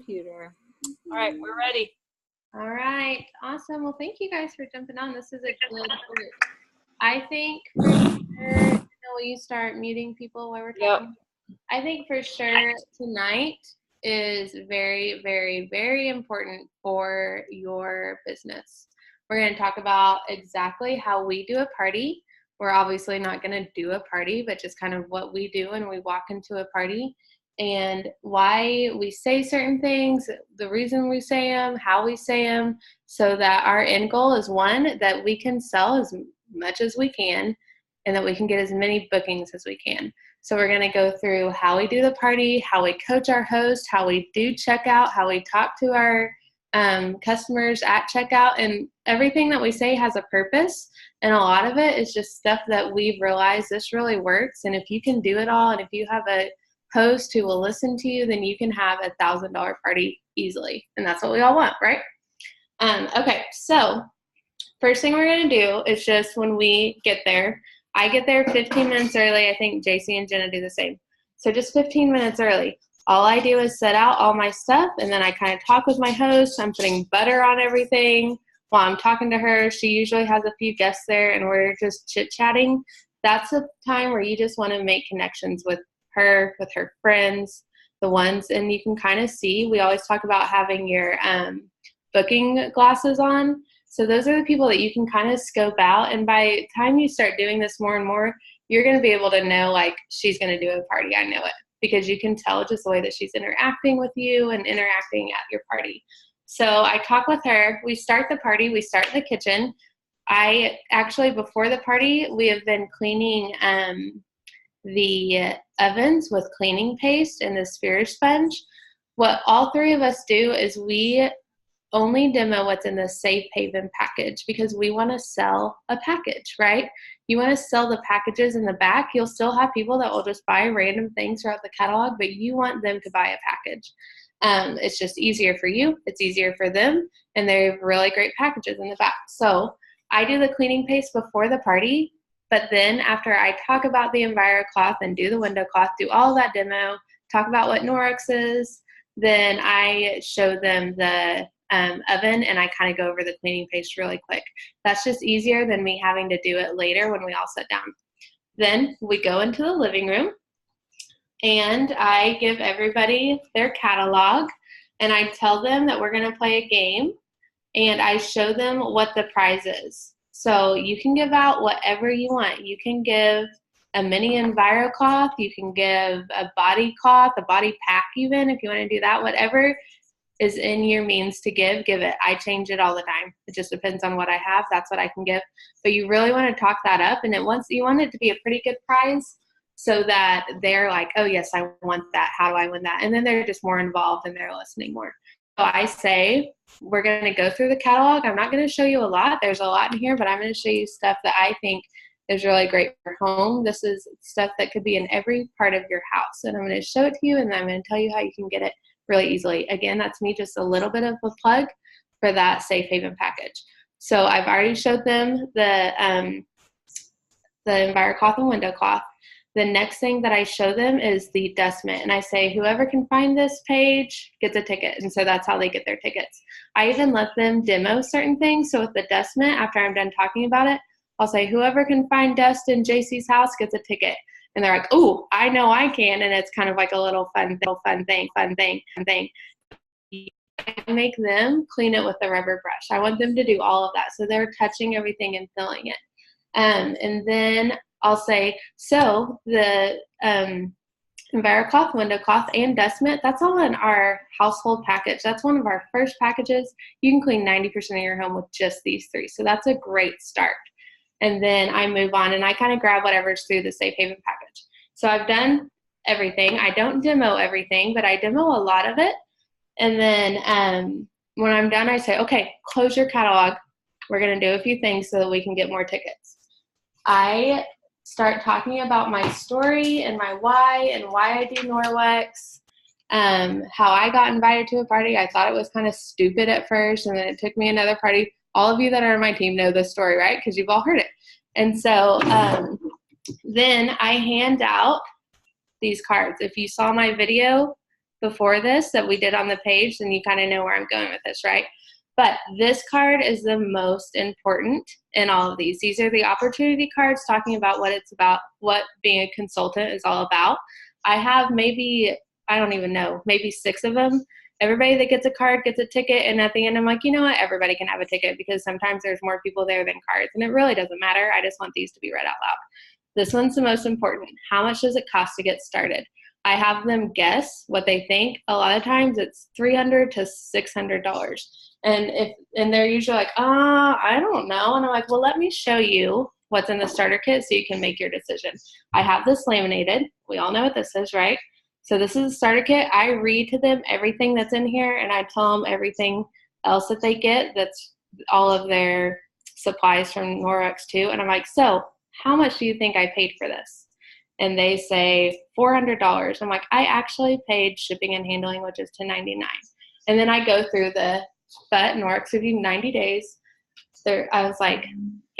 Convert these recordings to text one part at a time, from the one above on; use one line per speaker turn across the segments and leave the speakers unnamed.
computer. All right, we're ready.
All right, awesome. Well, thank you guys for jumping on. This is a good group. I think for sure, will you start muting people while we're talking? Yep. I think for sure tonight is very, very, very important for your business. We're going to talk about exactly how we do a party. We're obviously not going to do a party, but just kind of what we do when we walk into a party and why we say certain things, the reason we say them, how we say them, so that our end goal is one, that we can sell as much as we can and that we can get as many bookings as we can. So we're going to go through how we do the party, how we coach our host, how we do checkout, how we talk to our customers at checkout, and everything that we say has a purpose. And a lot of it is just stuff that we've realized this really works. And if you can do it all, and if you have a host who will listen to you, then you can have $1,000 party easily. And that's what we all want, right? Okay, so first thing we're going to do is just when we get there, I get there 15 minutes early. I think JC and Jenna do the same. So just 15 minutes early. All I do is set out all my stuff, and then I kind of talk with my host. I'm putting butter on everything while I'm talking to her. She usually has a few guests there, and we're just chit-chatting. That's a time where you just want to make connections with her friends, the ones, and you can kind of see, we always talk about having your booking glasses on. So those are the people that you can kind of scope out. And by the time you start doing this more and more, you're going to be able to know, like, she's going to do a party. I know it, because you can tell just the way that she's interacting with you and interacting at your party. So I talk with her. We start the party. We start in the kitchen. I actually, before the party, we have been cleaning the ovens with cleaning paste and the sphere sponge. What all three of us do is we only demo what's in the Safe Haven package, because we want to sell a package, right? You want to sell the packages in the back. You'll still have people that will just buy random things throughout the catalog, but you want them to buy a package. It's just easier for you. It's easier for them, and they have really great packages in the back. So I do the cleaning paste before the party, but then after I talk about the EnviroCloth and do the window cloth, do all that demo, talk about what Norwex is, then I show them the oven, and I kind of go over the cleaning paste really quick. That's just easier than me having to do it later when we all sit down. Then we go into the living room, and I give everybody their catalog, and I tell them that we're going to play a game, and I show them what the prize is. So you can give out whatever you want. You can give a mini EnviroCloth, you can give a body cloth, a body pack even, if you want to do that. Whatever is in your means to give it. I change it all the time. It just depends on what I have. That's what I can give. But you really want to talk that up, and you want it to be a pretty good prize, so that they're like, oh yes, I want that. How do I win that? And then they're just more involved and they're listening more. So I say, we're going to go through the catalog. I'm not going to show you a lot. There's a lot in here, but I'm going to show you stuff that I think is really great for home. This is stuff that could be in every part of your house. And I'm going to show it to you, and I'm going to tell you how you can get it really easily. Again, that's me, just a little bit of a plug for that Safe Haven package. So I've already showed them the EnviroCloth and window cloth. The next thing that I show them is the dust mitt, and I say, whoever can find this page gets a ticket. And so that's how they get their tickets. I even let them demo certain things. So with the dust mitt, after I'm done talking about it, I'll say, whoever can find dust in JC's house gets a ticket. And they're like, oh, I know I can. And it's kind of like a little fun thing. I make them clean it with a rubber brush. I want them to do all of that. So they're touching everything and filling it. And then I'll say, so the EnviroCloth, window cloth, and dust mitt, that's all in our household package. That's one of our first packages. You can clean 90% of your home with just these three. So that's a great start. And then I move on, and I kind of grab whatever's through the Safe Haven package. So I've done everything. I don't demo everything, but I demo a lot of it. And then when I'm done, I say, okay, close your catalog. We're going to do a few things so that we can get more tickets. I start talking about my story and my why and why I do Norwex, how I got invited to a party. I thought it was kind of stupid at first, and then it took me another party. All of you that are on my team know this story, right? Because you've all heard it. And so then I hand out these cards. If you saw my video, before this that we did on the page, then you kind of know where I'm going with this, right? But this card is the most important in all of these. These are the opportunity cards talking about what it's about, what being a consultant is all about. I have maybe, I don't even know, maybe 6 of them. Everybody that gets a card gets a ticket, and at the end I'm like, you know what, everybody can have a ticket because sometimes there's more people there than cards, and it really doesn't matter. I just want these to be read out loud. This one's the most important. How much does it cost to get started? I have them guess what they think. A lot of times it's $300 to $600. And they're usually like, I don't know. And I'm like, well, let me show you what's in the starter kit so you can make your decision. I have this laminated. We all know what this is, right? So this is a starter kit. I read to them everything that's in here, and I tell them everything else that they get. That's all of their supplies from Norwex too. And I'm like, so how much do you think I paid for this? And they say $400. I'm like, I actually paid shipping and handling, which is $299. And then I go through but Norwex give you 90 days. I was like,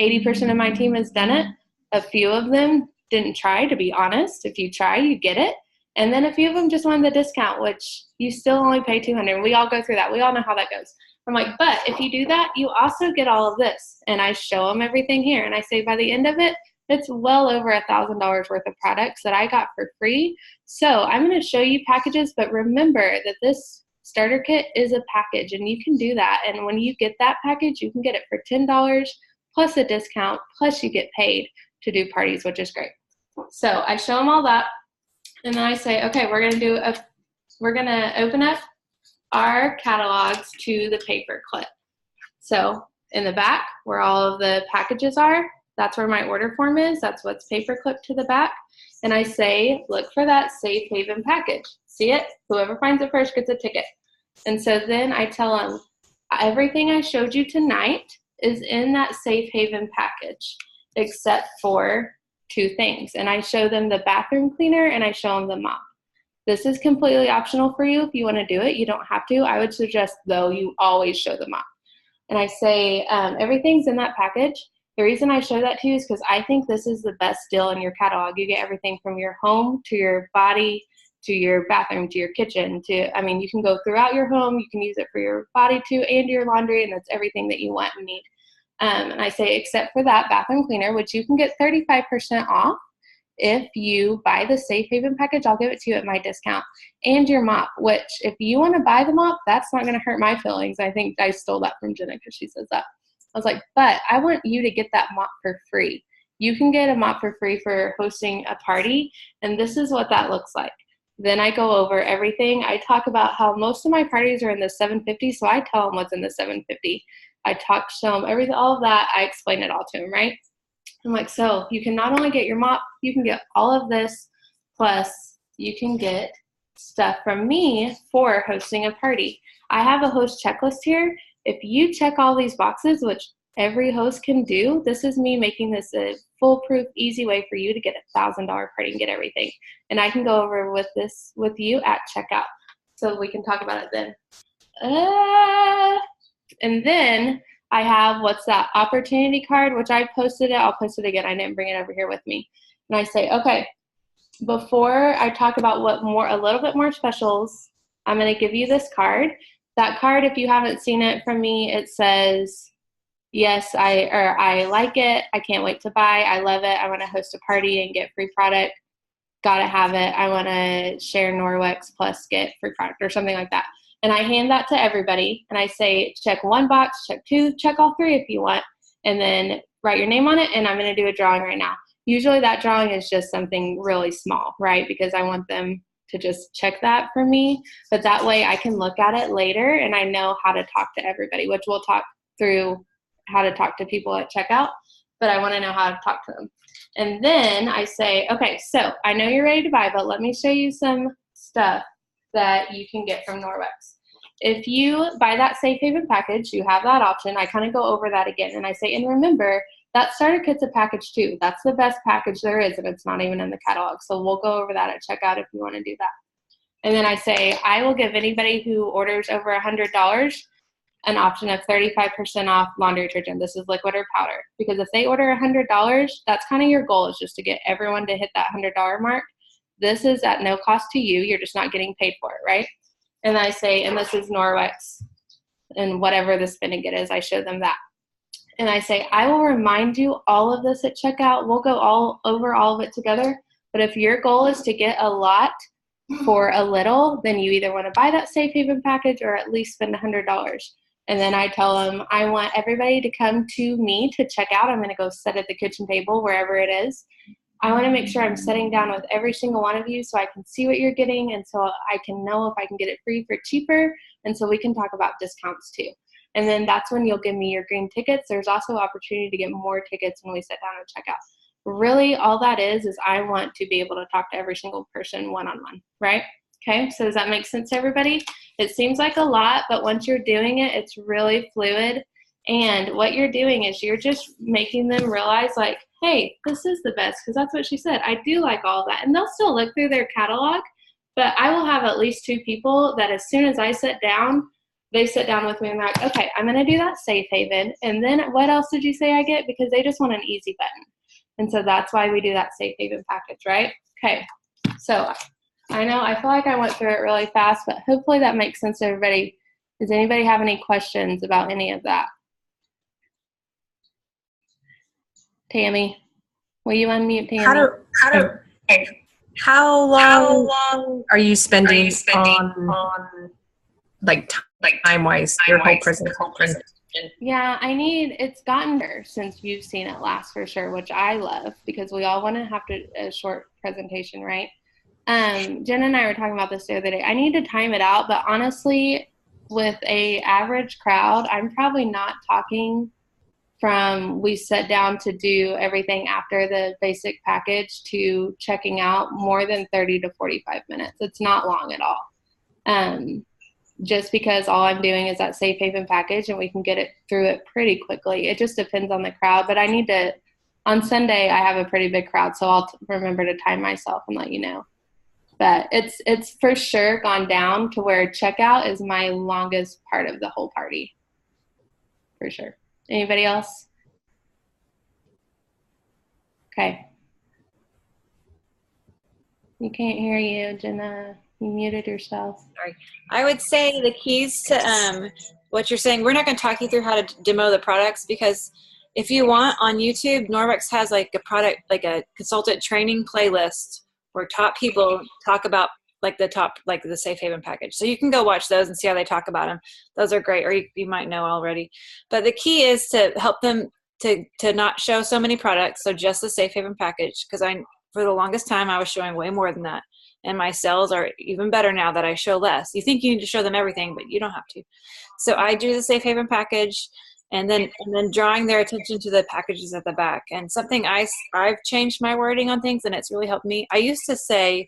80% of my team has done it. A few of them didn't try, to be honest. If you try, you get it. And then a few of them just wanted the discount, which you still only pay $200. We all go through that. We all know how that goes. I'm like, but if you do that, you also get all of this. And I show them everything here. And I say by the end of it, it's well over $1,000 worth of products that I got for free. So I'm going to show you packages, but remember that this starter kit is a package, and you can do that. And when you get that package, you can get it for $10 plus a discount, plus you get paid to do parties, which is great. So I show them all that, and then I say, okay, we're going to open up our catalogs to the paper clip. So in the back, where all of the packages are, that's where my order form is. That's what's paper clipped to the back. And I say, look for that Safe Haven package. See it? Whoever finds it first gets a ticket. And so then I tell them, everything I showed you tonight is in that Safe Haven package, except for 2 things. And I show them the bathroom cleaner, and I show them the mop. This is completely optional for you if you want to do it. You don't have to. I would suggest, though, you always show the mop. And I say, everything's in that package. The reason I show that to you is because I think this is the best deal in your catalog. You get everything from your home to your body to your bathroom to your kitchen you can go throughout your home. You can use it for your body too and your laundry, and that's everything that you want and need. And I say, except for that bathroom cleaner, which you can get 35% off. If you buy the Safe Haven package, I'll give it to you at my discount. And your mop, which if you want to buy the mop, that's not going to hurt my feelings. I think I stole that from Jenna because she says that. I was like, but I want you to get that mop for free. You can get a mop for free for hosting a party, and this is what that looks like. Then I go over everything. I talk about how most of my parties are in the 750, so I tell them what's in the 750. Show them everything, all of that. I explain it all to them, right? I'm like, so you can not only get your mop, you can get all of this, plus you can get stuff from me for hosting a party. I have a host checklist here. If you check all these boxes, which every host can do, this is me making this a foolproof, easy way for you to get a $1,000 party and get everything. And I can go over with this with you at checkout, so we can talk about it then. And then I have, what's that, opportunity card, which I posted it. I'll post it again. I didn't bring it over here with me. And I say, okay, before I talk about a little bit more specials, I'm going to give you this card. That card, if you haven't seen it from me, it says, yes, I like it. I can't wait to buy. I love it. I want to host a party and get free product. Gotta have it. I want to share Norwex plus get free product or something like that. And I hand that to everybody, and I say, check 1 box, check 2, check all 3 if you want, and then write your name on it, and I'm going to do a drawing right now. Usually that drawing is just something really small, right, because I want them to just check that for me, but that way I can look at it later, and I know how to talk to everybody, which we'll talk through how to talk to people at checkout, but I want to know how to talk to them. And then I say, okay, so I know you're ready to buy, but let me show you some stuff that you can get from Norwex. If you buy that Safe Haven package, you have that option. I kind of go over that again, and I say, and remember, that starter kit's a package too. That's the best package there is, and it's not even in the catalog. So we'll go over that at checkout if you want to do that. And then I say, I will give anybody who orders over $100 an option of 35% off laundry detergent. This is liquid or powder. Because if they order $100, that's kind of your goal, is just to get everyone to hit that $100 mark. this is at no cost to you. You're just not getting paid for it, right? And I say, and this is Norwex and whatever the spin and get is, I show them that. And I say, I will remind you all of this at checkout. We'll go all over all of it together. But if your goal is to get a lot for a little, then you either want to buy that Safe Haven package or at least spend $100. And then I tell them, I want everybody to come to me to check out. I'm going to go sit at the kitchen table, wherever it is. I want to make sure I'm sitting down with every single one of you so I can see what you're getting and so I can know if I can get it free for cheaper, and so we can talk about discounts too. And then that's when you'll give me your green tickets. There's also opportunity to get more tickets when we sit down and check out. Really, all that is I want to be able to talk to every single person one-on-one, right? Okay, so does that make sense to everybody? It seems like a lot, but once you're doing it, it's really fluid. And what you're doing is you're just making them realize, like, hey, this is the best, because that's what she said. I do like all that. And they'll still look through their catalog, but I will have at least 2 people that as soon as I sit down, they sit down with me and they're like, okay, I'm going to do that Safe Haven. And then what else did you say I get? Because they just want an easy button. And so that's why we do that Safe Haven package, right? Okay, so I know I feel like I went through it really fast, but hopefully that makes sense to everybody. Does anybody have any questions about any of that? Tammy, will you unmute Tammy?
How long are you spending on like time-wise, your whole presentation?
Yeah, it's gotten better since you've seen it last for sure, which I love because we all want to have a short presentation, right? Jen and I were talking about this the other day. I need to time it out, but honestly, with a average crowd, I'm probably not talking from we sit down to do everything after the basic package to checking out more than 30 to 45 minutes. It's not long at all. Just because all I'm doing is that Safe Haven package and we can get it through it pretty quickly. It just depends on the crowd, but on Sunday, I have a pretty big crowd, so I'll remember to time myself and let you know. But it's for sure gone down to where checkout is my longest part of the whole party, for sure. Anybody else? Okay. You can't hear you, Jenna. You muted yourself.
Sorry. I would say the keys to what you're saying, we're not going to talk you through how to demo the products, because if you want, on YouTube, Norwex has like a consultant training playlist where top people talk about the Safe Haven package. So you can go watch those and see how they talk about them. Those are great, or you might know already. But the key is to help them to not show so many products, so just the Safe Haven package, because for the longest time I was showing way more than that. And my sales are even better now that I show less. You think you need to show them everything, but you don't have to. So I do the Safe Haven package, and then drawing their attention to the packages at the back. And something I've changed my wording on things, and it's really helped me. I used to say,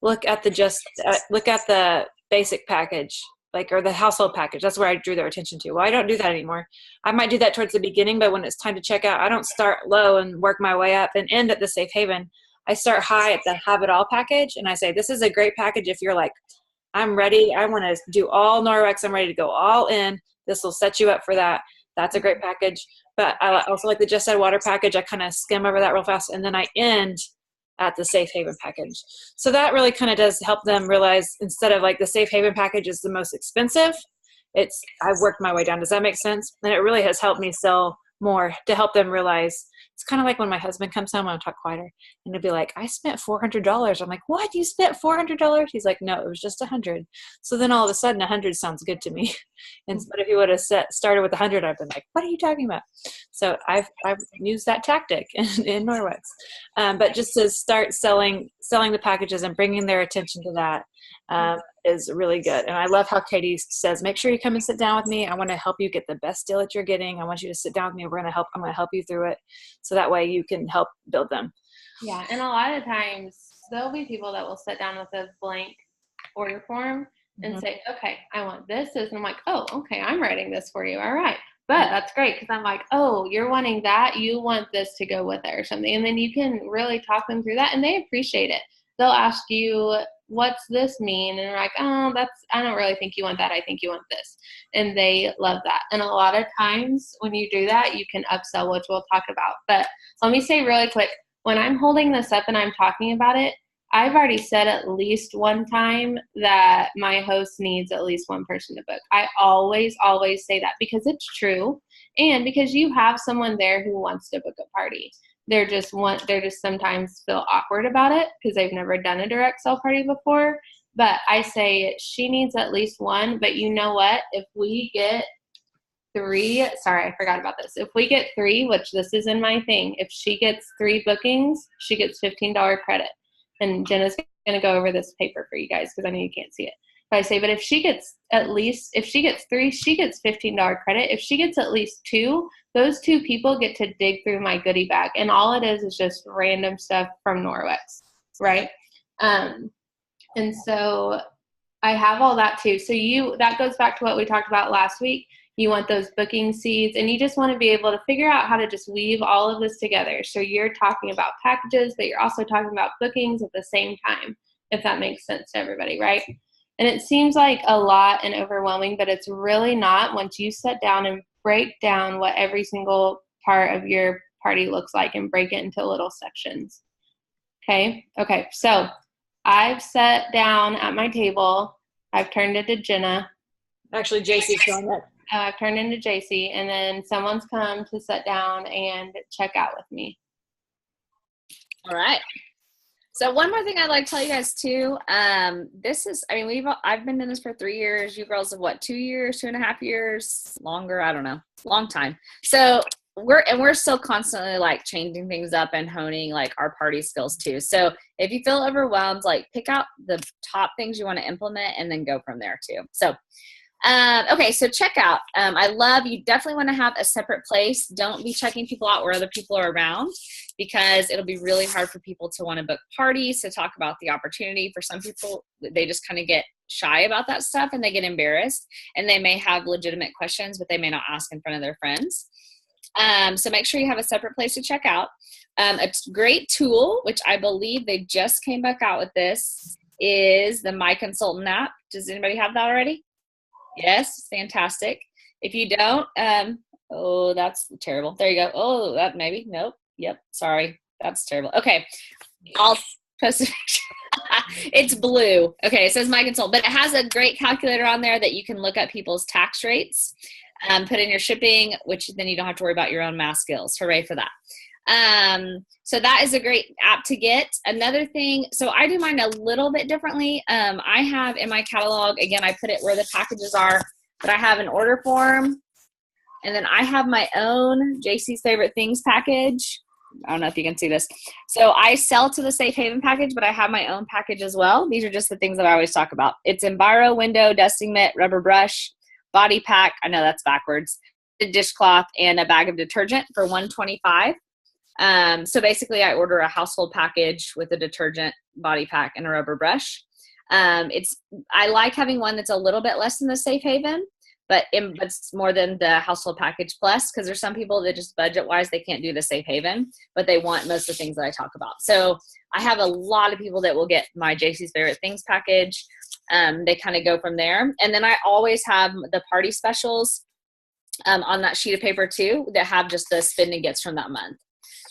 look at the basic package, or the household package. That's where I drew their attention to. Well, I don't do that anymore. I might do that towards the beginning, but when it's time to check out, I don't start low and work my way up and end at the Safe Haven. I start high at the Have It All package, and I say, this is a great package if you're like, I'm ready, I want to do all Norwex, I'm ready to go all in. This will set you up for that. That's a great package. But I also like the Just Add Water package. I kind of skim over that real fast, and then I end at the Safe Haven package. So that really kind of does help them realize, instead of like the Safe Haven package is the most expensive, I've worked my way down. Does that make sense? And it really has helped me sell more, to help them realize. It's kind of like when my husband comes home, I'll talk quieter, and he'll be like, I spent $400. I'm like, what? You spent $400? He's like, no, it was just 100. So then all of a sudden 100 sounds good to me. But if he would have started with 100, I've been like, what are you talking about? So I've used that tactic in Norwex. But just to start selling the packages and bringing their attention to that is really good. And I love how Katie says, make sure you come and sit down with me. I want to help you get the best deal that you're getting. I want you to sit down with me. I'm going to help you through it. So that way you can help build them.
Yeah. And a lot of times there'll be people that will sit down with a blank order form and say, okay, I want this. And I'm like, oh, okay, I'm writing this for you. All right. But that's great, because I'm like, oh, you're wanting that. You want this to go with it or something. And then you can really talk them through that, and they appreciate it. They'll ask you, what's this mean? And they're like, oh, I don't really think you want that. I think you want this. And they love that. And a lot of times when you do that, you can upsell, which we'll talk about. But let me say really quick, when I'm holding this up and I'm talking about it, I've already said at least one time that my host needs at least one person to book. I always say that because it's true, and because you have someone there who wants to book a party. They're just sometimes feel awkward about it because they've never done a direct sale party before. But I say she needs at least one. But you know what? If we get 3, sorry, I forgot about this. If we get 3, which this is in my thing, if she gets 3 bookings, she gets $15 credit. And Jenna's going to go over this paper for you guys because I know you can't see it. But I say, but if she gets 3, she gets $15 credit. If she gets at least 2, those 2 people get to dig through my goodie bag. And all it is just random stuff from Norwex, right? And so I have all that too. So that goes back to what we talked about last week. You want those booking seeds, and you just want to be able to figure out how to just weave all of this together. So you're talking about packages, but you're also talking about bookings at the same time, if that makes sense to everybody, right? And it seems like a lot and overwhelming, but it's really not once you sit down and break down what every single part of your party looks like and break it into little sections. Okay, so I've sat down at my table. I've turned it to Jenna.
Actually, JC's showing it.
I've turned into JC, and then someone's come to sit down and check out with me.
All right. So one more thing I'd like to tell you guys too. I've been in this for 3 years. You girls have what, 2 years, 2.5 years, longer? I don't know, long time. So we're still constantly like changing things up and honing like our party skills too. So if you feel overwhelmed, like pick out the top things you want to implement and then go from there too. So okay, so checkout. You definitely want to have a separate place. Don't be checking people out where other people are around, because it'll be really hard for people to want to book parties, to talk about the opportunity. For some people, they just kind of get shy about that stuff and they get embarrassed, and they may have legitimate questions, but they may not ask in front of their friends. So make sure you have a separate place to check out. A great tool, which I believe they just came back out with this, is the My Consultant app. Does anybody have that already? Yes, fantastic. If you don't, oh, that's terrible. There you go. Oh, that maybe. Nope. Yep. Sorry. That's terrible. Okay. I'll post it. It's blue. Okay. It says My Consultant, but it has a great calculator on there that you can look at people's tax rates, put in your shipping, which then you don't have to worry about your own math skills. Hooray for that. So that is a great app to get. Another thing, so I do mine a little bit differently. I have in my catalog, again, I put it where the packages are, but I have an order form, and then I have my own JC's Favorite Things package. I don't know if you can see this. So I sell to the Safe Haven package, but I have my own package as well. These are just the things that I always talk about. It's Enviro window, dusting mitt, rubber brush, body pack. I know that's backwards. A dishcloth and a bag of detergent for $125. So basically I order a household package with a detergent, body pack, and a rubber brush. I like having one that's a little bit less than the Safe Haven, but it's more than the household package plus, because there's some people that just budget wise, they can't do the Safe Haven, but they want most of the things that I talk about. So I have a lot of people that will get my JC's Favorite Things package. They kind of go from there. And then I always have the party specials on that sheet of paper too, that have just the spend and gets from that month.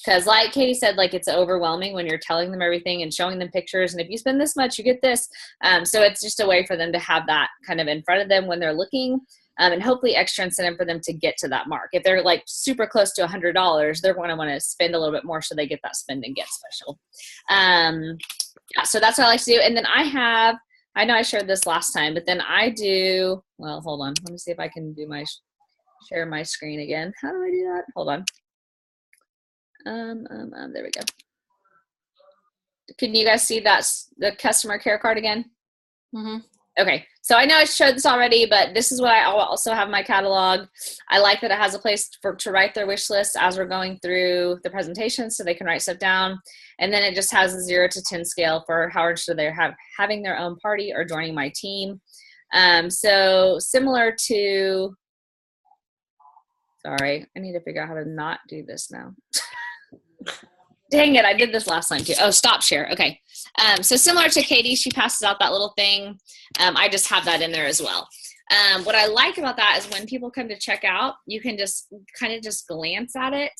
Because like Katie said, like it's overwhelming when you're telling them everything and showing them pictures. And if you spend this much, you get this. So it's just a way for them to have that kind of in front of them when they're looking, and hopefully extra incentive for them to get to that mark. If they're like super close to $100, they're going to want to spend a little bit more so they get that spend and get special. Yeah, so that's what I like to do. And then I know I shared this last time, but then I do, well, hold on. Let me see if I can do share my screen again. How do I do that? Hold on. There we go. Can you guys see the customer care card again?
Mm-hmm.
Okay, so I know I showed this already, but this is what I also have in my catalog. I like that it has a place to write their wish list as we're going through the presentation, so they can write stuff down. And then it just has a 0 to 10 scale for how interested they're having their own party or joining my team. So similar to, sorry, I need to figure out how to not do this now. Dang it, I did this last time too. Oh, stop share. Okay. So similar to Katie, she passes out that little thing. I just have that in there as well. What I like about that is when people come to check out, you can just kind of just glance at it.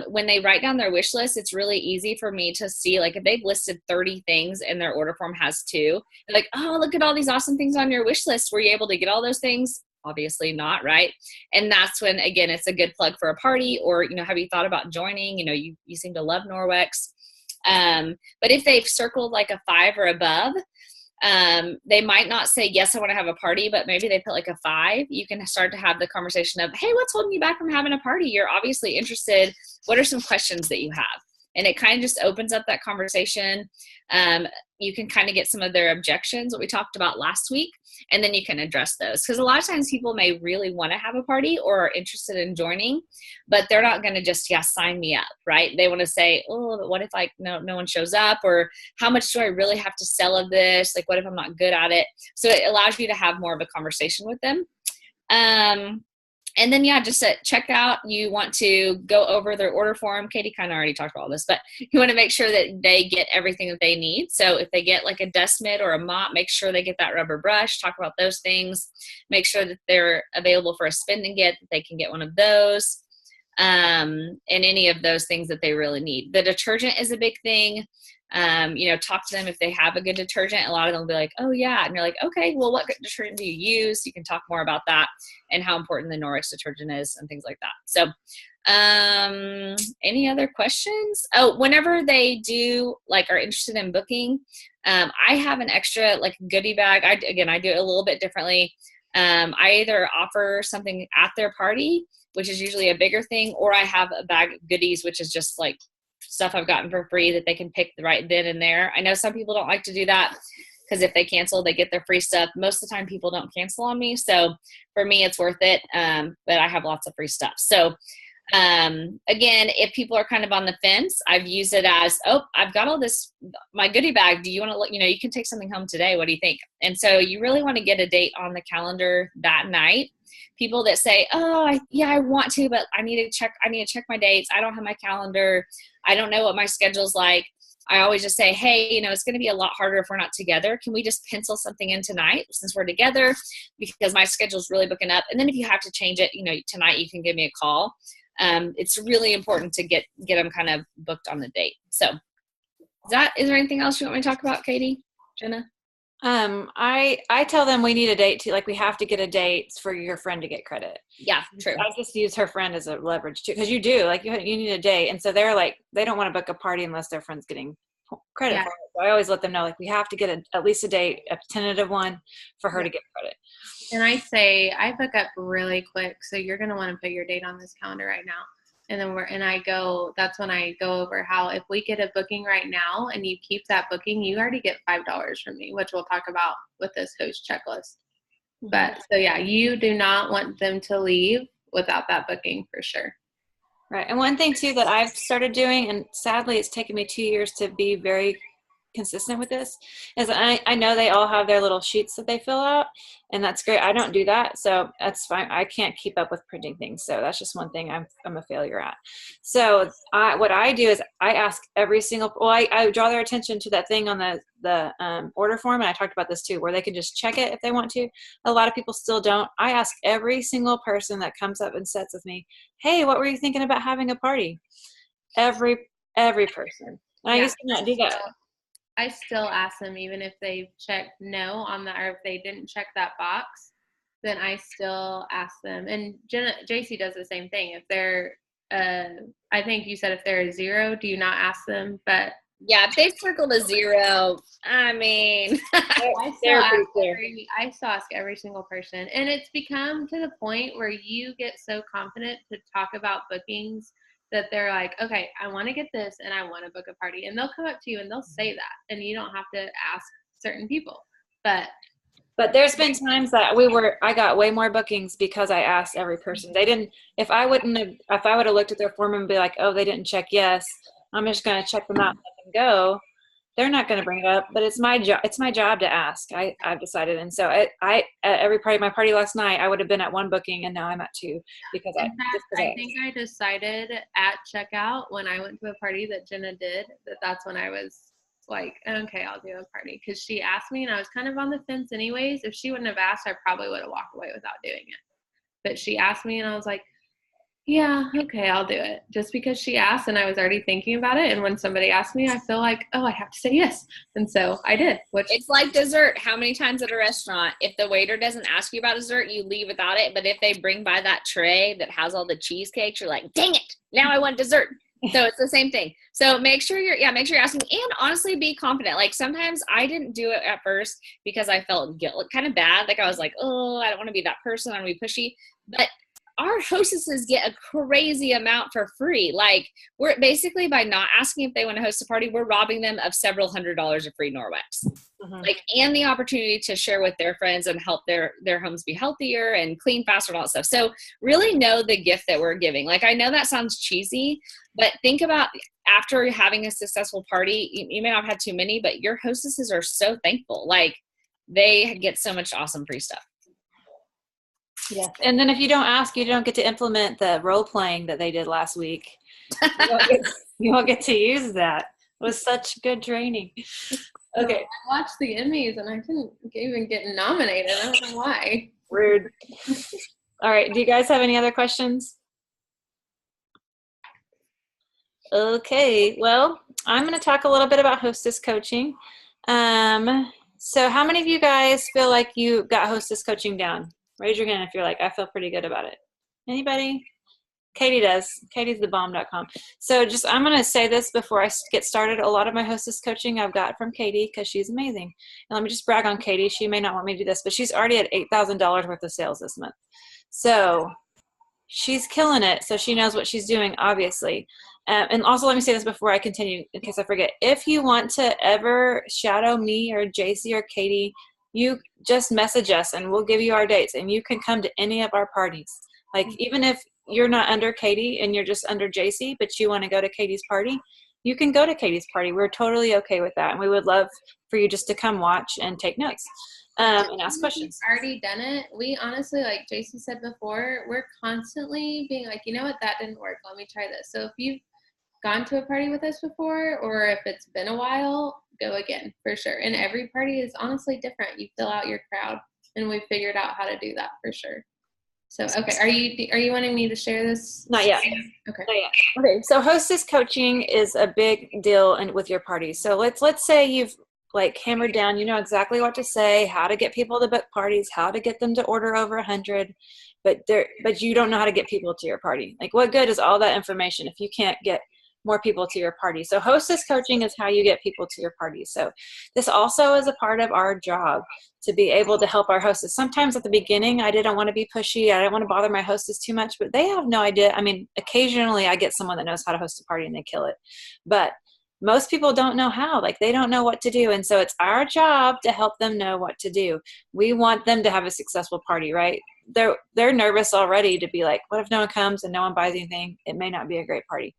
when they write down their wish list, it's really easy for me to see, like, if they've listed 30 things and their order form has 2, they're like, oh, look at all these awesome things on your wish list. Were you able to get all those things? Obviously not, right? And that's when, again, it's a good plug for a party, or, have you thought about joining? You seem to love Norwex. But if they've circled like a 5 or above, they might not say, yes, I want to have a party, but maybe they put like a 5. You can start to have the conversation of, hey, what's holding you back from having a party? You're obviously interested. What are some questions that you have? And it kind of just opens up that conversation. You can kind of get some of their objections, what we talked about last week, and then you can address those. Because a lot of times people may really want to have a party or are interested in joining, but they're not going to just, sign me up, right? They want to say, oh, but what if like no one shows up? Or how much do I really have to sell of this? Like, what if I'm not good at it? So it allows you to have more of a conversation with them. And then, just at checkout, you want to go over their order form. Katie kind of already talked about all this, but you want to make sure that they get everything that they need. So if they get like a dust mitt or a mop, make sure they get that rubber brush, talk about those things, make sure that they're available for a spin and get, that they can get one of those, and any of those things that they really need. The detergent is a big thing. Talk to them if they have a good detergent. A lot of them will be like, oh yeah. And you're like, okay, well, what detergent do you use? You can talk more about that and how important the Norwex detergent is and things like that. So, any other questions? Oh, whenever they do are interested in booking, I have an extra goodie bag. I do it a little bit differently. I either offer something at their party, which is usually a bigger thing, or I have a bag of goodies, which is just stuff I've gotten for free that they can pick right then and there. I know some people don't like to do that because if they cancel, they get their free stuff. Most of the time people don't cancel on me. So for me, it's worth it. But I have lots of free stuff. So again, if people are kind of on the fence, I've used it as, oh, I've got all this, my goodie bag. Do you want to, you can take something home today. What do you think? And so you really want to get a date on the calendar that night. People that say, oh, I want to, but I need to check my dates. I don't have my calendar. I don't know what my schedule's like. I always just say, hey, it's going to be a lot harder if we're not together. Can we just pencil something in tonight since we're together? Because my schedule's really booking up. And then if you have to change it, tonight you can give me a call. It's really important to get them kind of booked on the date. So is there anything else you want me to talk about, Katie, Jenna?
I tell them we need a date too. We have to get a date for your friend to get credit.
Yeah, true.
I just use her friend as a leverage too, because you do you need a date, and so they're they don't want to book a party unless their friend's getting credit for it. So I always let them know we have to get at least a date, a tentative one, for her to get credit.
And I say I book up really quick, so you're gonna want to put your date on this calendar right now. And then that's when I go over how if we get a booking right now and you keep that booking, you already get $5 from me, which we'll talk about with this host checklist. But so you do not want them to leave without that booking for sure.
Right. And one thing too that I've started doing, and sadly it's taken me 2 years to be very consistent with this, is I know they all have their little sheets that they fill out, and that's great. I don't do that, so that's fine. I can't keep up with printing things, so that's just one thing I'm a failure at. So what I do is I ask every single, I draw their attention to that thing on the order form, and I talked about this too, where they can just check it if they want to. A lot of people still don't. I ask every single person that comes up and sits with me, hey, what were you thinking about having a party? Every person. And I used to not do that.
I still ask them, even if they checked no on or if they didn't check that box, then I still ask them. And JC does the same thing. If they're, I think you said if they're a 0, do you not ask them? But
yeah, if they've circled a 0, I mean,
I still ask every single person. And it's become to the point where you get so confident to talk about bookings that they're like, okay, I want to get this and I want to book a party. And they'll come up to you and they'll say that. And you don't have to ask certain people. But
there's been times that I got way more bookings because I asked every person. They didn't, if I would have looked at their form and be like, oh, they didn't check yes, I'm just going to check them out and let them go. They're not going to bring it up, but it's my job. It's my job to ask. I've decided. And so I at every party, my party last night, I would have been at 1 booking and now I'm at 2 because I think
I decided at checkout when I went to a party that Jenna did, that's when I was like, okay, I'll do a party. Cause she asked me and I was kind of on the fence anyways. If she wouldn't have asked, I probably would have walked away without doing it. But she asked me and I was like, Yeah, okay, I'll do it. Just because she asked and I was already thinking about it. And when somebody asked me, I feel like, oh, I have to say yes. And so I did, which
It's like dessert. How many times at a restaurant, if the waiter doesn't ask you about dessert, you leave without it. But if they bring by that tray that has all the cheesecakes, you're like, dang it, now I want dessert. So it's the same thing. So make sure you're asking, and honestly be confident. Like sometimes I didn't do it at first because I felt guilt, kind of bad. Like I was like, oh, I don't want to be that person. I want to be pushy. But our hostesses get a crazy amount for free. Like we're basically, by not asking if they want to host a party, we're robbing them of several $100s of free Norwex. Like, and the opportunity to share with their friends and help their homes be healthier and clean faster and all that stuff. So really know the gift that we're giving. Like, I know that sounds cheesy, but think about after having a successful party, you may not have had too many, but your hostesses are so thankful. Like they get so much awesome free stuff.
Yeah. And then if you don't ask, you don't get to implement the role playing that they did last week. You won't get to use that. It was such good training. Okay.
I watched the Emmys and I didn't even get nominated. I don't know why.
Rude. All right. Do you guys have any other questions? Okay. Well, I'm going to talk a little bit about hostess coaching. So how many of you guys feel like you got hostess coaching down? Raise your hand if you're like, I feel pretty good about it. Anybody? Katie does. Katie'sTheBomb.com. So I'm going to say this before I get started. A lot of my hostess coaching I've got from Katie because she's amazing. And let me just brag on Katie. She may not want me to do this, but she's already at $8,000 worth of sales this month. So she's killing it. So she knows what she's doing, obviously. And also, let me say this before I continue in case I forget. If you want to ever shadow me or JC or Katie, you just message us and we'll give you our dates and you can come to any of our parties. Like even if you're not under Katie and you're just under JC, but you want to go to Katie's party, you can go to Katie's party. We're totally okay with that. And we would love for you just to come watch and take notes and ask questions.
We've already done it. We honestly, like JC said before, we're constantly being like, you know what, that didn't work. Let me try this. So if you've gone to a party with us before, or if it's been a while, go again for sure. And every party is honestly different. You fill out your crowd and we figured out how to do that for sure. So, okay. Are you wanting me to share this?
Not yet.
Okay.
Not yet. Okay. So hostess coaching is a big deal with your party. So let's say you've like hammered down, you know exactly what to say, how to get people to book parties, how to get them to order over 100, but you don't know how to get people to your party. Like what good is all that information if you can't get more people to your party? So hostess coaching is how you get people to your party. So this also is a part of our job to be able to help our hostess. Sometimes at the beginning, I didn't want to be pushy. I didn't want to bother my hostess too much, but they have no idea. I mean, occasionally I get someone that knows how to host a party and they kill it. But most people don't know how, like they don't know what to do. And so it's our job to help them know what to do. We want them to have a successful party, right? They're nervous already to be like, what if no one comes and no one buys anything? It may not be a great party.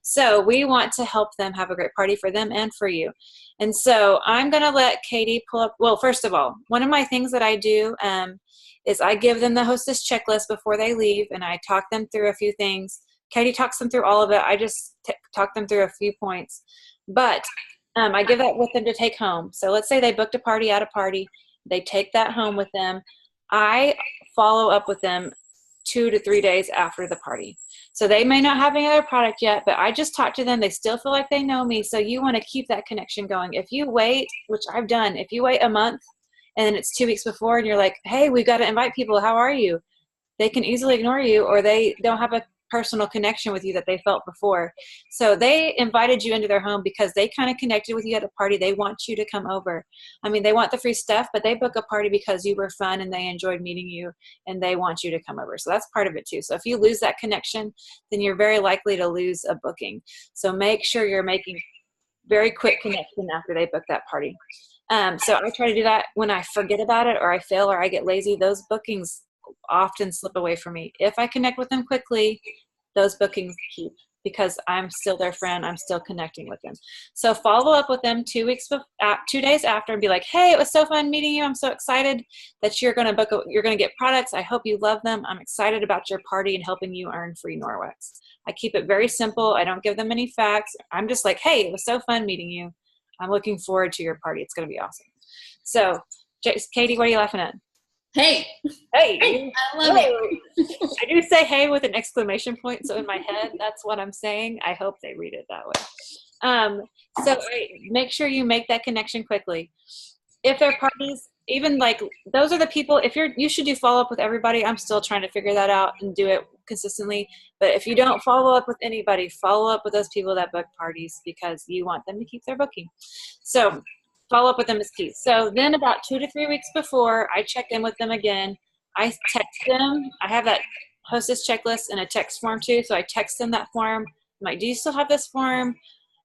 So we want to help them have a great party for them and for you. And so I'm going to let Katie pull up. Well, first of all, one of my things that I do is I give them the hostess checklist before they leave and I talk them through a few things. Katie talks them through all of it. I just talk them through a few points. But I give that with them to take home. So let's say they booked a party at a party. They take that home with them. I follow up with them 2 to 3 days after the party. So they may not have any other product yet, but I just talked to them. They still feel like they know me. So you want to keep that connection going. If you wait, which I've done, if you wait a month and then it's 2 weeks before and you're like, hey, we've got to invite people. How are you? They can easily ignore you or they don't have a personal connection with you that they felt before. So they invited you into their home because they kind of connected with you at a party. They want you to come over. I mean, they want the free stuff, but they book a party because you were fun and they enjoyed meeting you and they want you to come over. So that's part of it too. So if you lose that connection, then you're very likely to lose a booking. So make sure you're making very quick connection after they book that party. So I try to do that when I forget about it or I fail or I get lazy. Those bookings often slip away from me. If I connect with them quickly, those bookings keep because I'm still their friend. I'm still connecting with them. So follow up with them 2 days after and be like, hey, it was so fun meeting you. I'm so excited that you're going to get products. I hope you love them. I'm excited about your party and helping you earn free Norwex. I keep it very simple. I don't give them any facts. I'm just like, hey, it was so fun meeting you. I'm looking forward to your party. It's going to be awesome. So Katie, what are you laughing at?
Hey,
Hey,
I love it.
I do say hey with an exclamation point, so in my head, that's what I'm saying. I hope they read it that way. So make sure you make that connection quickly. If there are parties, even like those are the people, if you should do follow up with everybody. I'm still trying to figure that out and do it consistently. But if you don't follow up with anybody, follow up with those people that book parties because you want them to keep their booking. So follow up with them is key. So then about 2 to 3 weeks before, I check in with them again. I text them. I have that hostess checklist in a text form too. So I text them that form. I'm like, do you still have this form?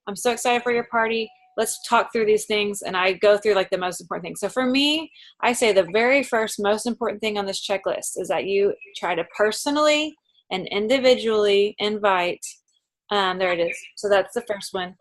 I'm so excited for your party. Let's talk through these things. And I go through like the most important things. So for me, I say the very first most important thing on this checklist is that you try to personally and individually invite. There it is. So that's the first one.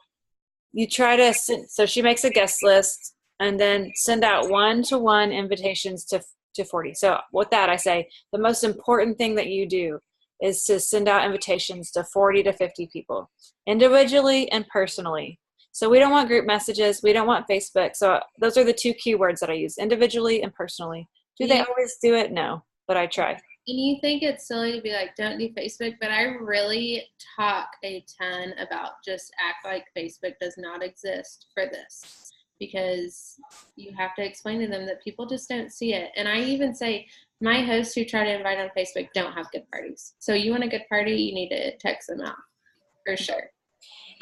You try to, so she makes a guest list and then send out 1-to-1 invitations to 40. So with that, I say the most important thing that you do is to send out invitations to 40 to 50 people, individually and personally. So we don't want group messages. We don't want Facebook. So those are the 2 keywords that I use, individually and personally. Do they always do it? No, but I try.
And you think it's silly to be like, don't do Facebook, but I really talk a ton about just act like Facebook does not exist for this, because you have to explain to them that people just don't see it. And I even say, my hosts who try to invite on Facebook don't have good parties. So you want a good party, you need to text them out for sure.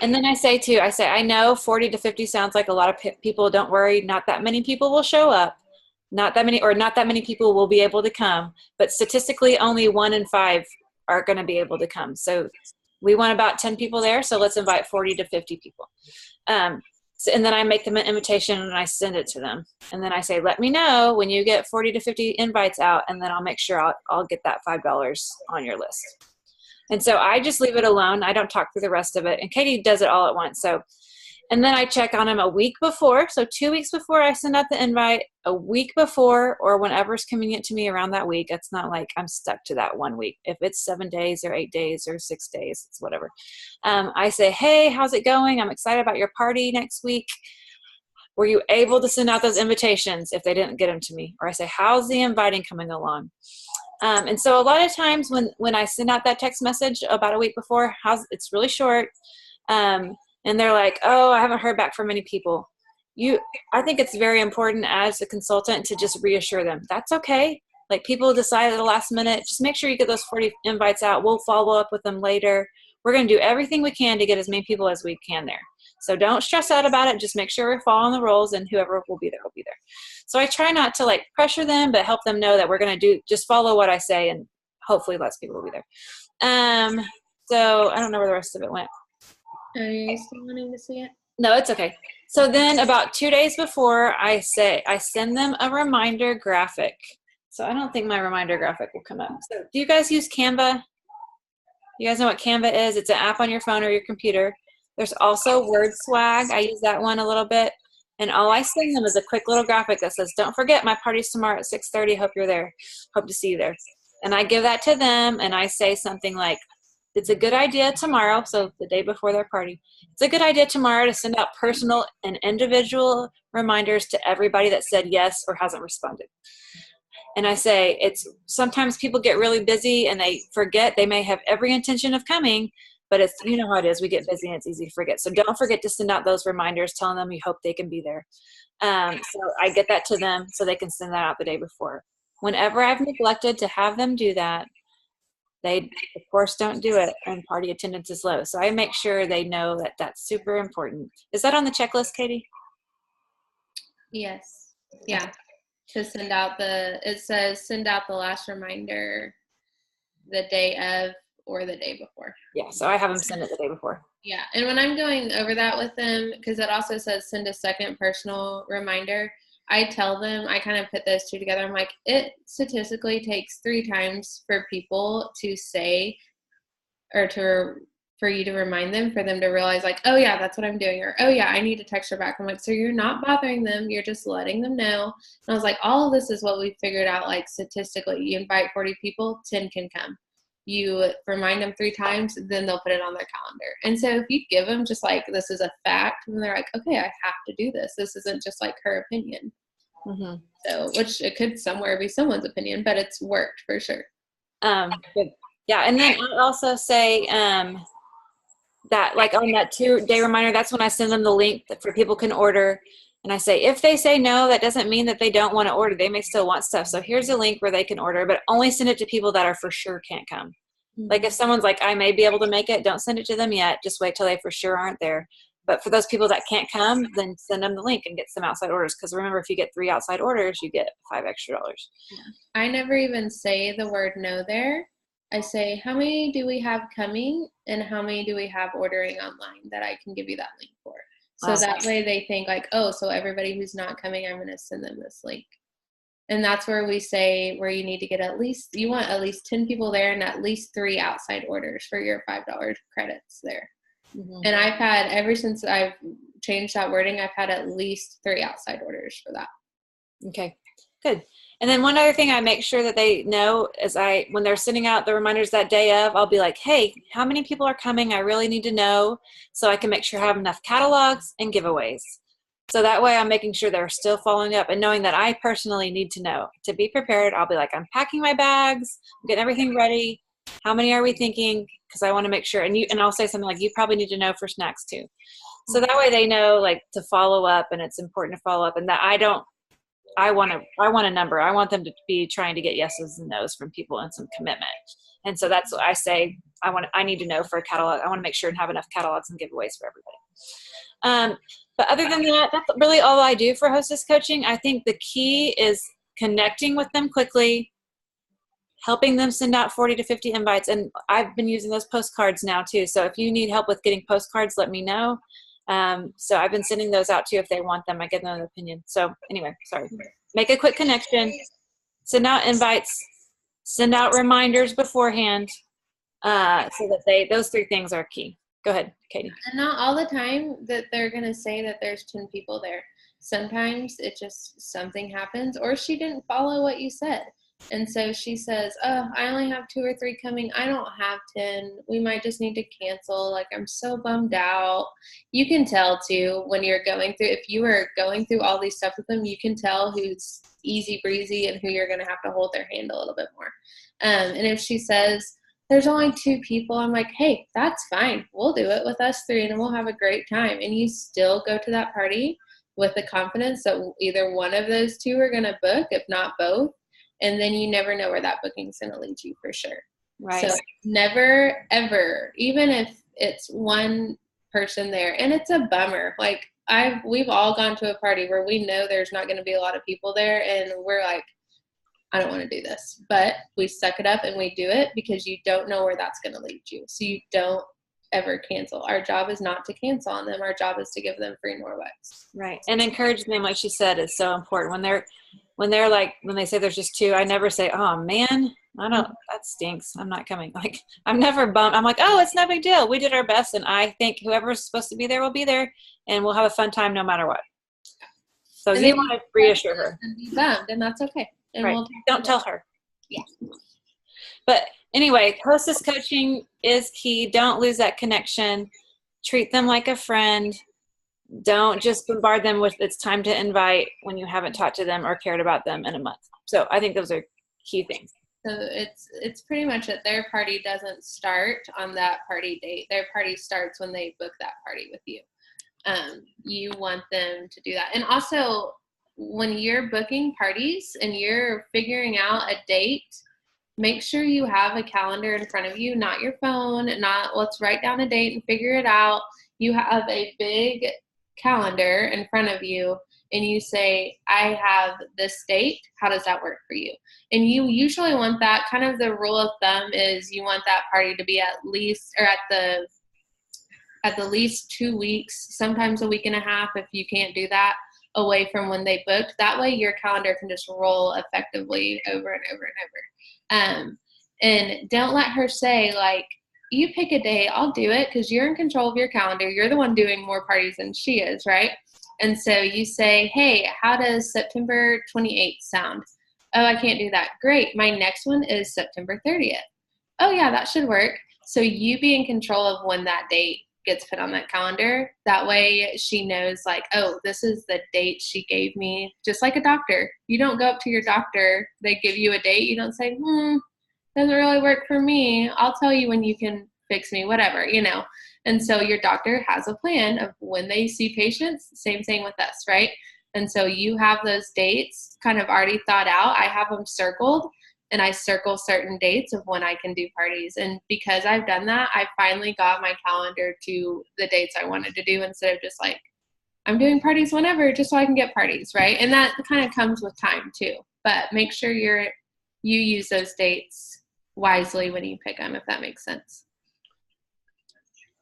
And then I say too, I know 40 to 50 sounds like a lot of people. Don't worry, not that many people will show up. Not that many people will be able to come, but statistically only 1 in 5 are going to be able to come. So we want about 10 people there. So let's invite 40 to 50 people. And then I make them an invitation and I send it to them. And then I say, let me know when you get 40 to 50 invites out, and then I'll make sure I'll get that $5 on your list. And so I just leave it alone. I don't talk through the rest of it. And Katie does it all at once. And then I check on them a week before. So 2 weeks before I send out the invite, a week before, or whenever's convenient to me around that week. It's not like I'm stuck to that 1 week. If it's 7 days or 8 days or 6 days, it's whatever. I say, hey, how's it going? I'm excited about your party next week. Were you able to send out those invitations if they didn't get them to me? Or I say, how's the inviting coming along? And so a lot of times when I send out that text message about a week before, it's really short. And they're like, oh, I haven't heard back from many people. I think it's very important as a consultant to just reassure them. That's okay. Like, people decide at the last minute, just make sure you get those 40 invites out. We'll follow up with them later. We're going to do everything we can to get as many people as we can there. So don't stress out about it. Just make sure we're following the rules, and whoever will be there will be there. So I try not to like pressure them, but help them know that we're going to just follow what I say, and hopefully lots of people will be there. So I don't know where the rest of it went.
Are you still wanting to see it?
No, it's okay. So then about 2 days before, I send them a reminder graphic. So I don't think my reminder graphic will come up. So do you guys use Canva? You guys know what Canva is? It's an app on your phone or your computer. There's also WordSwag. I use that one a little bit. And all I send them is a quick little graphic that says, don't forget, my party's tomorrow at 6:30. Hope you're there. Hope to see you there. And I give that to them, and I say something like, it's a good idea tomorrow, so the day before their party, it's a good idea tomorrow to send out personal and individual reminders to everybody that said yes or hasn't responded. And I say, sometimes people get really busy and they forget. They may have every intention of coming, but you know how it is. We get busy and it's easy to forget. So don't forget to send out those reminders telling them you hope they can be there. So I get that to them so they can send that out the day before. Whenever I've neglected to have them do that, they, of course, don't do it, and party attendance is low. So I make sure they know that that's super important. Is that on the checklist, Katie?
Yes. Yeah. To send out it says send out the last reminder the day of or the day before.
Yeah, so I have them send it the day before.
Yeah, and when I'm going over that with them, because it also says send a second personal reminder, I tell them, I kind of put those two together. I'm like, it statistically takes 3 times for people to say, or for you to remind them, for them to realize like, oh yeah, that's what I'm doing. Or, oh yeah, I need to text her back. I'm like, so you're not bothering them. You're just letting them know. And I was like, all of this is what we figured out. Like, statistically, you invite 40 people, 10 can come. You remind them 3 times, then they'll put it on their calendar. And so if you give them just like, this is a fact, and they're like, okay, I have to do this. This isn't just like her opinion.
Mm-hmm.
So, which it could somewhere be someone's opinion, but it's worked for sure.
But yeah, and then I also say that like on that 2-day reminder, that's when I send them the link that for people can order. And I say, if they say no, that doesn't mean that they don't want to order. They may still want stuff. So here's a link where they can order, but only send it to people that are for sure can't come. Like if someone's like, I may be able to make it, don't send it to them yet. Just wait till they for sure aren't there. But for those people that can't come, then send them the link and get some outside orders. Because remember, if you get 3 outside orders, you get $5 extra.
I never even say the word no there. I say, how many do we have coming and how many do we have ordering online that I can give you that link for? So
Wow.
that way they think like, oh, so everybody who's not coming, I'm going to send them this link. And that's where we say where you need to get you want at least 10 people there and at least 3 outside orders for your $5 credits there.
Mm-hmm.
And I've had, ever since I've changed that wording, I've had at least 3 outside orders for that.
Okay, good. And then one other thing I make sure that they know is when they're sending out the reminders that day of, I'll be like, hey, how many people are coming? I really need to know so I can make sure I have enough catalogs and giveaways. So that way I'm making sure they're still following up and knowing that I personally need to know. To be prepared, I'll be like, I'm packing my bags, I'm getting everything ready. How many are we thinking? Because I want to make sure. And I'll say something like, you probably need to know for snacks too. So that way they know like to follow up, and it's important to follow up, and that I want a number. I want them to be trying to get yeses and nos from people and some commitment. And so that's what I say. I need to know for a catalog. I want to make sure and have enough catalogs and giveaways for everybody. But other than that, that's really all I do for hostess coaching. I think the key is connecting with them quickly, helping them send out 40 to 50 invites. And I've been using those postcards now too. So if you need help with getting postcards, let me know. So I've been sending those out too if they want them. I get them an opinion. So anyway, sorry. Make a quick connection, send out invites, send out reminders beforehand, so that those 3 things are key. Go ahead, Katie.
And not all the time that they're going to say that there's 10 people there. Sometimes it just, something happens, or she didn't follow what you said. And so she says, oh, I only have 2 or 3 coming. I don't have 10. We might just need to cancel. Like, I'm so bummed out. You can tell too when you're going through, if you are going through all these stuff with them, you can tell who's easy breezy and who you're going to have to hold their hand a little bit more. And if she says, there's only 2 people, I'm like, hey, that's fine. We'll do it with us 3 and we'll have a great time. And you still go to that party with the confidence that either one of those 2 are going to book, if not both. And then you never know where that booking's going to lead you for sure.
Right.
So never, ever, even if it's one person there and it's a bummer, like we've all gone to a party where we know there's not going to be a lot of people there and we're like, I don't want to do this, but we suck it up and we do it because you don't know where that's going to lead you. So you don't ever cancel. Our job is not to cancel on them. Our job is to give them free Norwex.
Right. And encourage them, like she said, is so important. When they say there's just 2, I never say, oh man, that stinks. I'm not coming. Like, I'm never bummed. I'm like, oh, it's no big deal. We did our best. And I think whoever's supposed to be there will be there and we'll have a fun time no matter what. So you want to reassure her.
And be bummed, and that's okay. And
right. Don't tell her.
Yeah.
But anyway, hostess coaching is key. Don't lose that connection. Treat them like a friend. Don't just bombard them with it's time to invite when you haven't talked to them or cared about them in a month. So I think those are key things.
So it's pretty much that their party doesn't start on that party date. Their party starts when they book that party with you. You want them to do that. And also, when you're booking parties and you're figuring out a date, make sure you have a calendar in front of you, not your phone, not let's write down a date and figure it out. You have a big calendar in front of you and you say, I have this date. How does that work for you? And you usually want that, kind of the rule of thumb is you want that party to be at least, or at the least 2 weeks, sometimes a week and a half if you can't do that, away from when they booked. That way your calendar can just roll effectively over and over and over. And don't let her say, like, you pick a day, I'll do it, because you're in control of your calendar. You're the one doing more parties than she is, right? And so you say, hey, how does September 28th sound? Oh, I can't do that. Great. My next one is September 30th. Oh, yeah, that should work. So you be in control of when that date gets put on that calendar. That way she knows like, oh, this is the date she gave me. Just like a doctor. You don't go up to your doctor. They give you a date. You don't say, doesn't really work for me. I'll tell you when you can fix me, whatever, And so your doctor has a plan of when they see patients. Same thing with us, right? And so you have those dates kind of already thought out. I have them circled, and I circle certain dates of when I can do parties. And because I've done that, I finally got my calendar to the dates I wanted to do instead of just like, I'm doing parties whenever just so I can get parties, right? And that kind of comes with time too. But make sure you use those dates wisely when you pick them, if that makes sense.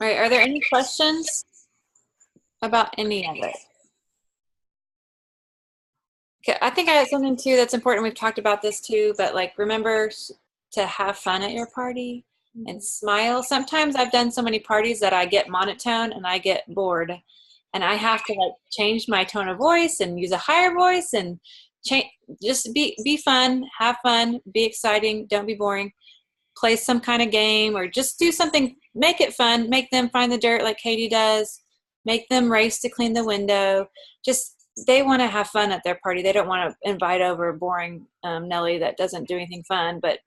All right. Are there any questions about any of it? Okay, I think I have something too that's important. We've talked about this too, but like remember to have fun at your party and smile. Sometimes I've done so many parties that I get monotone and I get bored, and I have to like change my tone of voice and use a higher voice and change. Just be fun, have fun, be exciting, don't be boring. Play some kind of game or just do something. Make it fun. Make them find the dirt like Katie does. Make them race to clean the window. Just they want to have fun at their party. They don't want to invite over a boring Nellie that doesn't do anything fun but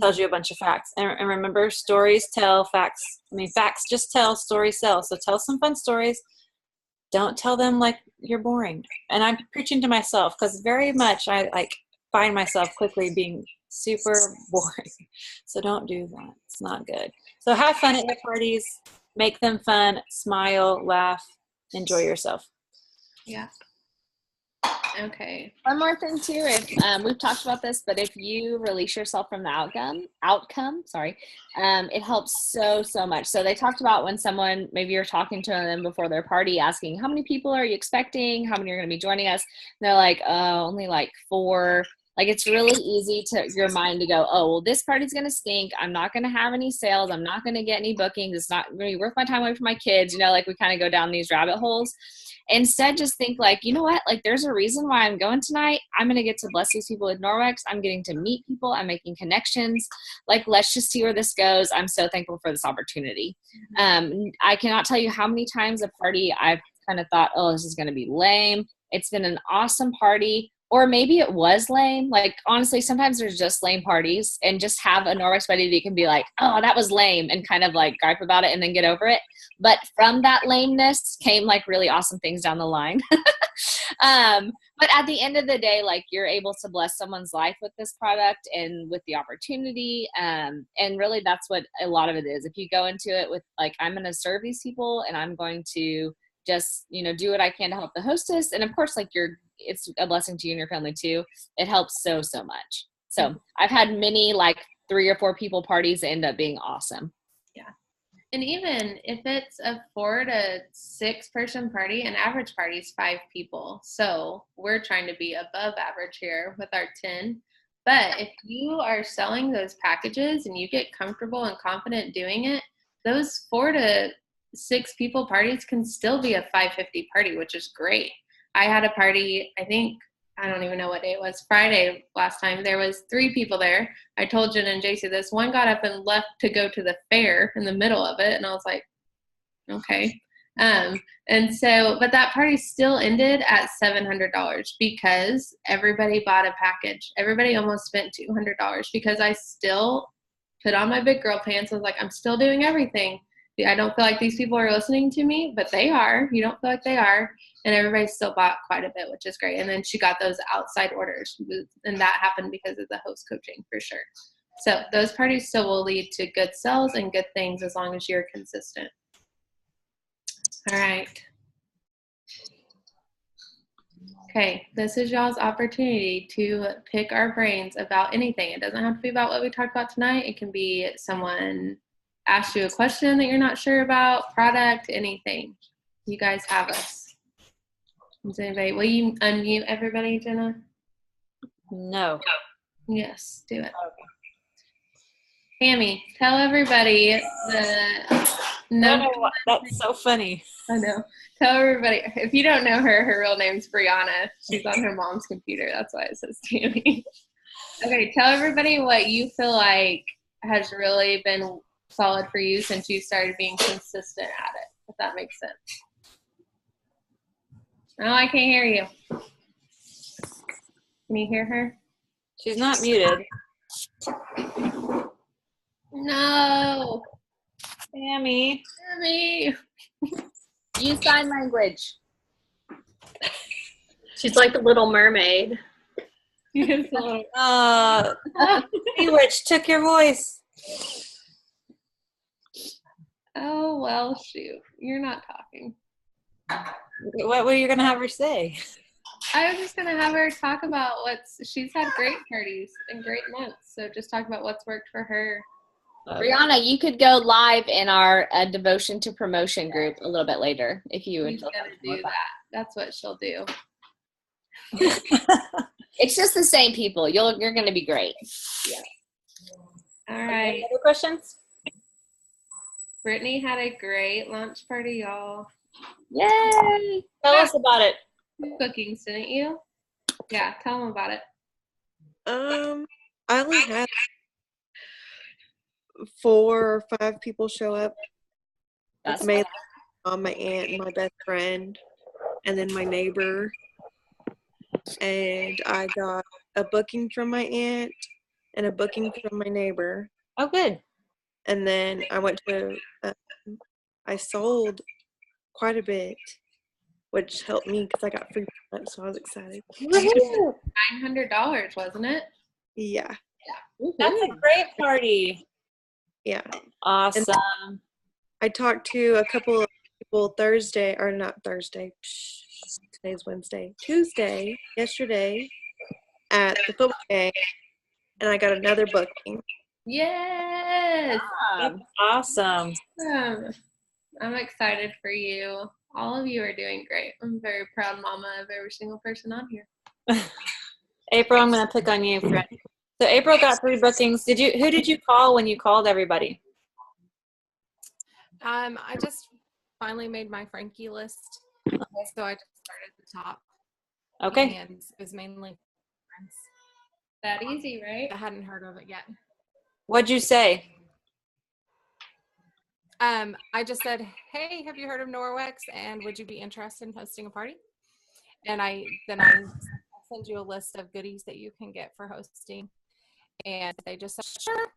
tells you a bunch of facts. And remember, stories tell, facts. Facts just tell, stories sell. So tell some fun stories. Don't tell them like you're boring. And I'm preaching to myself because very much I like find myself quickly being super boring. So don't do that. It's not good. So have fun at your parties. Make them fun. Smile, laugh, enjoy yourself.
Yeah. Okay.
One more thing too, if we've talked about this, but if you release yourself from the outcome, it helps so much. So they talked about when someone, maybe you're talking to them before their party, asking how many people are you expecting, how many are going to be joining us, and they're like, only like 4. Like it's really easy to your mind to go, oh, well, this party's going to stink. I'm not going to have any sales. I'm not going to get any bookings. It's not going to be worth my time away from my kids. Like we kind of go down these rabbit holes. Instead, just think like, you know what? Like there's a reason why I'm going tonight. I'm going to get to bless these people with Norwex. I'm getting to meet people. I'm making connections. Like, let's just see where this goes. I'm so thankful for this opportunity. I cannot tell you how many times a party I've kind of thought, oh, this is going to be lame. It's been an awesome party. Or maybe it was lame. Like, honestly, sometimes there's just lame parties, and just have a Norwex buddy that you can be like, oh, that was lame, and kind of like gripe about it and then get over it. But from that lameness came like really awesome things down the line. But at the end of the day, like you're able to bless someone's life with this product and with the opportunity. And really that's what a lot of it is. If you go into it with like, I'm going to serve these people and I'm going to just, do what I can to help the hostess. And of course, like it's a blessing to you and your family too. It helps so much. So I've had many like 3 or 4 people parties that end up being awesome.
Yeah. And even if it's a 4 to 6 person party, an average party is 5 people. So we're trying to be above average here with our 10. But if you are selling those packages and you get comfortable and confident doing it, those 4 to 6 people parties can still be a 550 party, which is great. I had a party, I don't even know what day it was, Friday last time. There was 3 people there. I told Jen and JC this. One got up and left to go to the fair in the middle of it. And I was like, okay. And so, but that party still ended at $700 because everybody bought a package. Everybody almost spent $200 because I still put on my big girl pants. I was like, I'm still doing everything. I don't feel like these people are listening to me, but they are. You don't feel like they are. And everybody still bought quite a bit, which is great. And then she got those outside orders, and that happened because of the host coaching for sure. So those parties still will lead to good sales and good things as long as you're consistent. All right. Okay, this is y'all's opportunity to pick our brains about anything. It doesn't have to be about what we talked about tonight. It can be someone asked you a question that you're not sure about, product, anything. You guys have us. Is anybody, will you unmute everybody, Jenna?
No.
Yes, do it. Tammy, tell everybody the number.
No, that's so funny.
I know. Tell everybody, if you don't know her, her real name's Brianna. She's on her mom's computer. That's why it says Tammy. Okay, tell everybody what you feel like has really been solid for you since you started being consistent at it. that makes sense. Oh, I can't hear you. Can you hear her?
She's not muted.
No.
Tammy.
Tammy.
Use sign language.
She's like the Little Mermaid.
Bewitch took your voice.
Oh, well, shoot. You're not talking.
What were you going to have her say?
I was just going to have her talk about she's had great parties and great months. So just talk about what's worked for her.
Brianna, you could go live in our devotion to promotion group a little bit later if you would.
She's going to do that. That's what she'll do.
It's just the same people. You're going to be great.
Yeah. All right.
Any other questions?
Brittany had a great lunch party, y'all.
Yay!
Tell us about it.
Bookings, didn't you? Yeah, tell them about it.
I only had 4 or 5 people show up.
That's
Mainly my aunt and my best friend, and then my neighbor. And I got a booking from my aunt and a booking from my neighbor.
Oh, good.
And then I went to, I sold quite a bit, which helped me because I got free products, so I was excited.
$900, wasn't it?
Yeah.
That's a great party.
Yeah.
Awesome.
I talked to a couple of people Tuesday, yesterday at the football game, and I got another booking.
Yes.
That's awesome.
I'm excited for you. All of you are doing great. I'm very proud mama of every single person on here.
April, I'm going to pick on you, friend. So April got 3 bookings. Who did you call when you called everybody?
I just finally made my Frankie list, so I just started at the top.
Okay.
And it was mainly friends
That easy, right?
that hadn't heard of it yet.
What'd you say?
I just said, hey, have you heard of Norwex, and would you be interested in hosting a party? And I send you a list of goodies that you can get for hosting. And they just said, sure.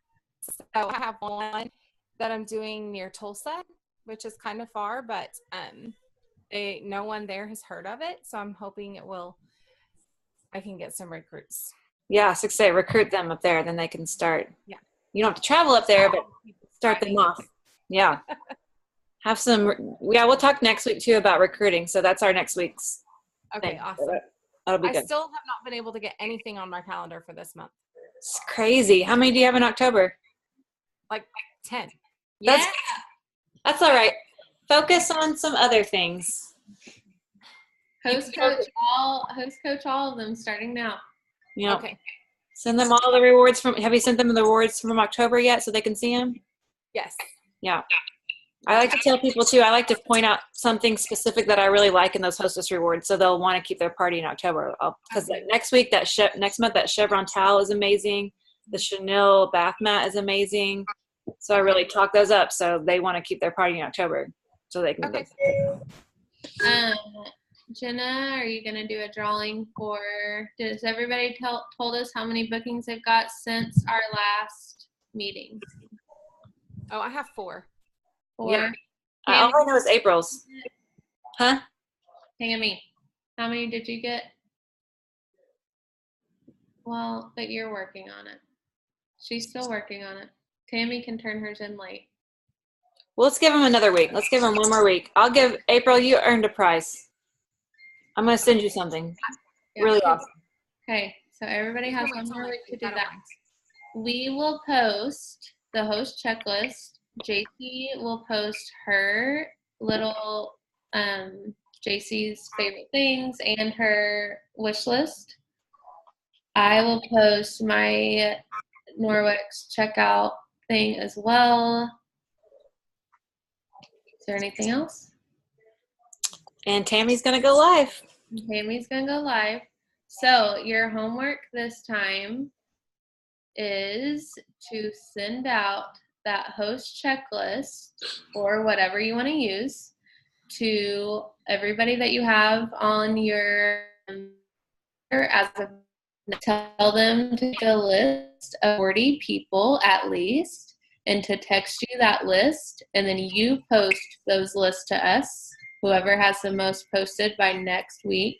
So I have one that I'm doing near Tulsa, which is kind of far, but no one there has heard of it. So I'm hoping I can get some recruits.
Yeah, 6A, recruit them up there, then they can start.
Yeah.
You don't have to travel up there, but start them off. Yeah. Have some, we'll talk next week too about recruiting. So that's our next week's
Okay,
thing.
awesome.
That'll be
I
good.
still have not been able to get anything on my calendar for this month.
It's crazy. How many do you have in October?
Like 10.
That's all right. Focus on some other things.
Host coach all of them starting now.
Yeah.
Okay.
Send them all the rewards have you sent them the rewards from October yet so they can see them?
Yes.
Yeah. I like to tell people too, I like to point out something specific that I really like in those hostess rewards so they'll want to keep their party in October. Because next month, that Chevron towel is amazing. The Chanel bath mat is amazing. So I really talk those up so they want to keep their party in October so they can
Okay.
Jenna, are you going to do a drawing does everybody told us how many bookings they've got since our last meeting?
Oh, I have 4.
4?
Yeah. All I know is April's. Huh?
Tammy, how many did you get? Well, but you're working on it. She's still working on it. Tammy can turn hers in late.
Well, let's give them another week. Let's give them one more week. I'll give April, you earned a prize. I'm going to send you something.
Yeah.
Really awesome.
Okay, so everybody has
Wait
one
till
more week
next
to
week.
do
I don't
that.
mind.
We will post the host checklist. JC will post her little JC's favorite things and her wish list. I will post my Norwex checkout thing as well. Is there anything else?
And Tammy's going to go live.
Tammy's gonna go live. So your homework this time is to send out that host checklist or whatever you want to use to everybody that you have on your as a tell them to make a list of 40 people at least and to text you that list, and then you post those lists to us. Whoever has the most posted by next week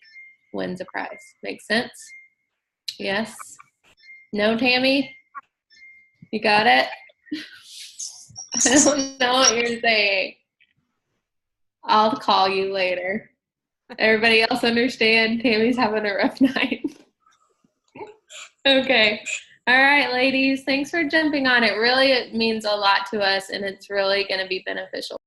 wins a prize. Make sense? Yes? No, Tammy? You got it? I don't know what you're saying. I'll call you later. Everybody else understand? Tammy's having a rough night. Okay. All right, ladies. Thanks for jumping on. It really means a lot to us, and it's really going to be beneficial.